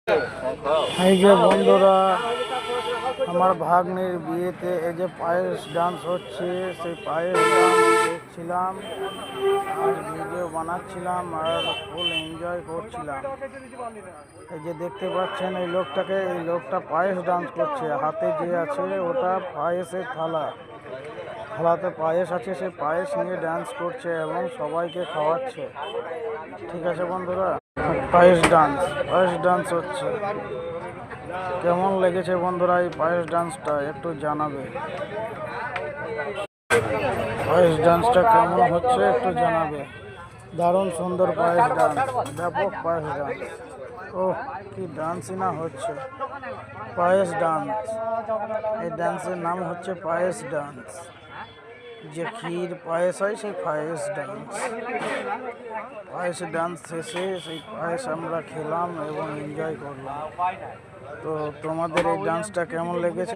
এই যে বন্ধুরা, আমার ভাগ্নির বিয়েতে এই যে পায়েস ডান্স হচ্ছে, সেই পায়েস ডান্স দেখছিলাম আর ভিডিও বানাচ্ছিলাম আর ফুল এনজয় করছিলাম। এই যে দেখতে পাচ্ছেন এই লোকটাকে, এই লোকটা পায়েস ডান্স করছে। হাতে যে আছে ওটা পায়েসের থালা, থালাতে পায়েস আছে, সে পায়েস নিয়ে ডান্স করছে এবং সবাইকে খাওয়াচ্ছে। ঠিক আছে বন্ধুরা, পায়েস ডান্স হচ্ছে। কেমন লেগেছে বন্ধুরা এই পায়েস ডান্সটা একটু জানাবে। পায়েস ডান্সটা কেমন হচ্ছে একটু জানাবে। দারুণ সুন্দর পায়েস ডান্স, ব্যাপক পায়েস ডান্স। ওহ, কি ডান্সই না হচ্ছে! পায়েস ডান্স, এই ডান্সের নাম হচ্ছে পায়েস ডান্স। যে ক্ষীর পায়েস হয় সেই পায়েস ডান্স। পায়েস ডান্স শেষে সেই পায়েস আমরা খেলাম এবং এনজয় করলাম। তো তোমাদের এই ডান্সটা কেমন লেগেছে?